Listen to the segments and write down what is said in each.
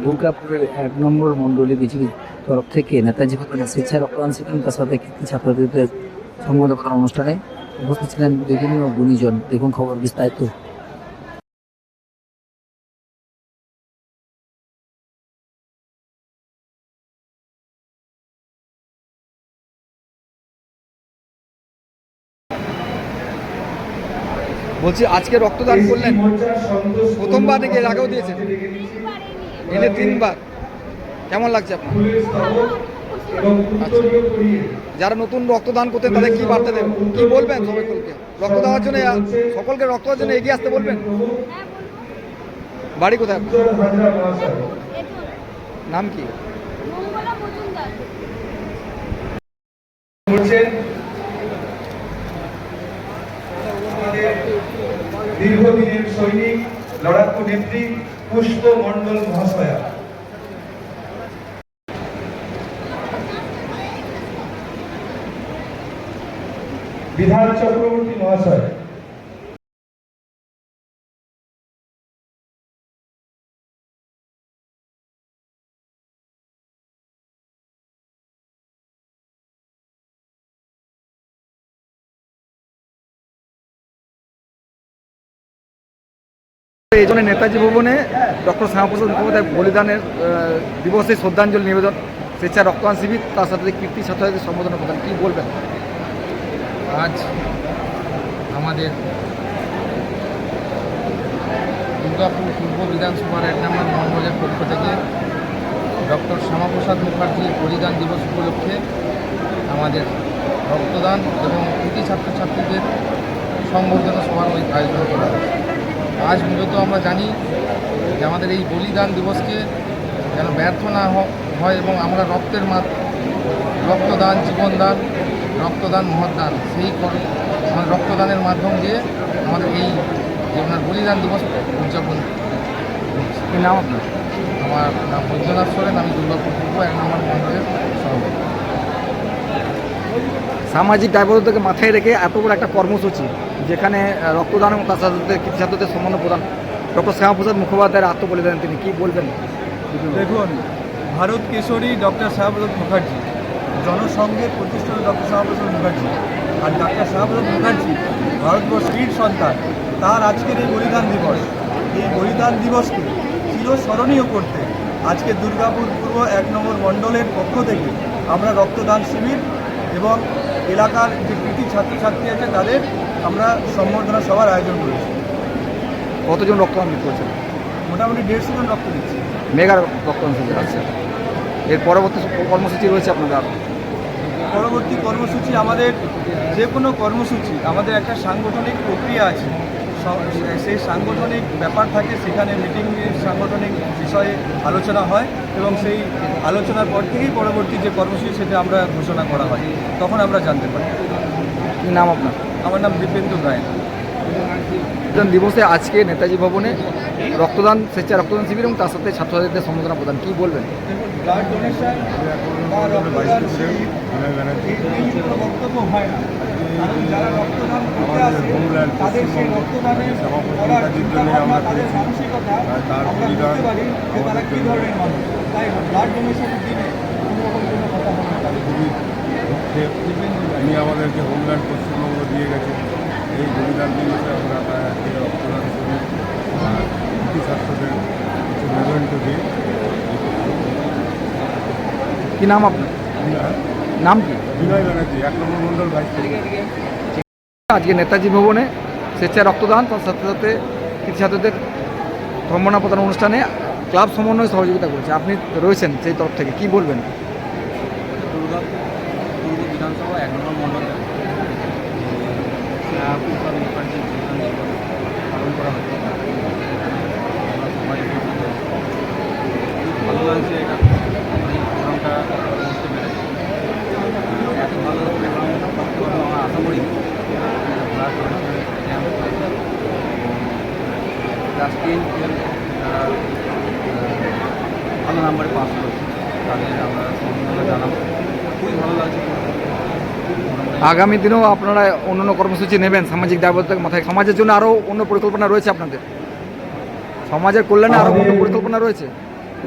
দুর্গাপুরের 1 নম্বর মণ্ডলী বিজেপির তরফ থেকে নেতাজি ভবনে স্বেচ্ছায় রক্তদান শিবির তার সাথে কৃতি ছাত্রদের সংবর্ধনা অনুষ্ঠানে উপস্থিত ছিলেন বিভিন্ন গুণীজন। দেখুন খবর বিস্তারিত। বলছি আজকে রক্তদান করলেন, প্রথমবার নাকি এর আগেও দিয়েছেন? এনে 3বার। কেমন লাগছে আপনার? আচ্ছা। যারা নতুন রক্তদান করতেন তাদের কি বার্তা দেবেন, কি বলবেন সকলকে? রক্ত দেওয়ার জন্য সকলকে রক্ত দেওয়ার জন্য এগিয়ে আসতে বলবেন। বাড়ি কোথায় আপনার? নাম কি? দীর্ঘদিনের সৈনিক, লড়াকু নেত্রী পুষ্প মণ্ডল মহাশয়া। বিধান চক্রবর্তী মহাশয়। এই জন্য নেতাজি ভবনে ডক্টর শ্যামাপ্রসাদ মুখোপাধ্যায় বলিদানের দিবসে শ্রদ্ধাঞ্জলি নিবেদন, স্বেচ্ছা রক্তদান শিবির, তার সাথে কীর্তি ছাত্রদের সম্বোধনা প্রদান, কী বলবেন? আজ আমাদের দুর্গাপুর পূর্ব বিধানসভার 1 নম্বর মণ্ডলের পক্ষ থেকে ডক্টর শ্যামাপ্রসাদ মুখার্জির বলিদান দিবস উপলক্ষে আমাদের রক্তদান এবং কৃতি ছাত্রছাত্রীদের সংবর্ধনা সভার আয়োজন করা হয়েছে। আজ মূলত আমরা জানি যে আমাদের এই বলিদান দিবসকে যেন ব্যর্থ না হয় এবং আমরা রক্তদান, জীবনদান, রক্তদান মহৎদান, সেই আমাদের রক্তদানের মাধ্যম দিয়ে আমাদের এই যে আপনার বলিদান দিবস উদযাপন। কী নাম আপনার? আমার নাম বৈদ্যনাথ সোরেন, আমি দুর্গাপুর পূর্ব 1 নম্বর মণ্ডলের সভাপতি। সামাজিক দায়বদ্ধতাকে মাথায় রেখে এত বড় একটা কর্মসূচি, যেখানে রক্তদান এবং তার সাথে কৃতি ছাত্রদের সম্মান প্রদান, ডক্টর শ্যামাপ্রসাদ মুখোপাধ্যায়ের আত্মবলিদান, তিনি কী বলবেন? দেখুন, ভারত কেশরী ডক্টর শ্যামাপ্রসাদ মুখার্জি, জনসংঘের প্রতিষ্ঠাতা ডক্টর শ্যামাপ্রসাদ মুখার্জি, আর ডক্টর শ্যামাপ্রসাদ মুখার্জি ভারতবর্ষের সন্তান। তার আজকের এই বলিদান দিবস, এই বলিদান দিবসকে চিরস্মরণীয় করতে আজকে দুর্গাপুর পূর্ব 1 নম্বর মণ্ডলের পক্ষ থেকে আমরা রক্তদান শিবির এবং এলাকার যে কৃতি ছাত্রছাত্রী আছে তাদের আমরা সম্বর্ধনা সভার আয়োজন করেছি। কতজন রক্তদান করছেন? মোটামুটি 150 জন রক্ত দিচ্ছি। মেগার রক্তদান শিবির আছে। এর পরবর্তী কর্মসূচি রয়েছে আপনাদের? পরবর্তী কর্মসূচি আমাদের যে কোনো কর্মসূচি আমাদের একটা সাংগঠনিক প্রক্রিয়া আছে, সেই সাংগঠনিক ব্যাপার থাকে, সেখানে মিটিং সাংগঠনিক বিষয়ে আলোচনা হয় এবং সেই আলোচনার পর থেকেই পরবর্তী যে কর্মসূচি সেটা আমরা ঘোষণা করা হয়, তখন আমরা জানতে পারি। কী নাম আপনার? আমার নাম দিব্যেন্দু রায়। রক্তদান দিবসে আজকে নেতাজি ভবনে রক্তদান, স্বেচ্ছা রক্তদান শিবির এবং তার সাথে ছাত্রছাত্রীদের সম্বোধনা প্রদান, কী বলবেন? ব্লাড ডোনেশন বা রক্তদান শিবির এই কোনো বক্তব্য হয় না, কারণ যারা রক্তদান করতে আসে তাদের সেই রক্তদানের করার চিন্তাভাবনা, তাদের মানসিকতা আমরা বুঝতে পারি যে তারা কী ধরনের মানুষ। তাই ব্লাড ডোনেশনের দিনে কোনোরকম কোনো কথা হবে না। উনি আমাদেরকে হোমল্যান্ড পশ্চিমবঙ্গ দিয়ে গেছে। এই বলিদান দিবসে আমরা আজকে রক্তদান শিবির আর কৃতি ছাত্রদের কিছু মেমেন্টো দিয়ে। কী নাম আপনার? নাম কি? বিনয় ব্যানার্জি, 1 নম্বর মণ্ডল ভাইস প্রেসিডেন্ট। আজকে নেতাজি ভবনে স্বেচ্ছায় রক্তদান, তার সাথে সাথে কৃতি ছাত্রদের সম্মাননা প্রদান অনুষ্ঠানে ক্লাব সমন্বয় সহযোগিতা করছে, আপনি রয়েছেন সেই তরফ থেকে, কি বলবেন? দুর্গাপুর পূর্ব বিধানসভা 1 নম্বর মণ্ডলে শ্যামাপ্রসাদ মুখার্জির বলিদান দিবস পালন করা হচ্ছে। আমরা সবাই খুব ভালো লাগছে এটা, এই প্রোগ্রামটা করতে পেরে। এত ভালো প্রোগ্রাম করতে পারবো আমরা আশা করি। ব্লাড ডোনেশনের ক্যাম্প ক্লাস 10 যারা ভালো নাম্বারে পাস করেছে তাদের আমরা সম্বর্ধনা জানাবো। খুবই ভালো লাগছে। আগামী দিনেও আপনারা অন্যান্য কর্মসূচি নেবেন সামাজিক দায়বদ্ধতাকে মাথায়? সমাজের জন্য আরও অন্য পরিকল্পনা রয়েছে আপনাদের? সমাজের কল্যাণে আরও অন্য পরিকল্পনা রয়েছে?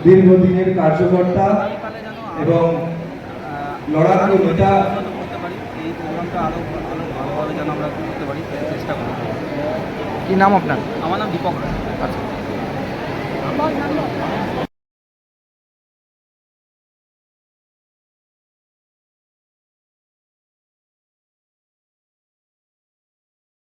দীর্ঘদিনের কার্যকর্তা এবং লড়াকু নেতা। করতে পারি এই প্রোগ্রামটা আরও ভালোভাবে যেন আমরা করতে পারি সেই চেষ্টা করব। কি নাম আপনার? আমার নাম দীপক রায়। আচ্ছা।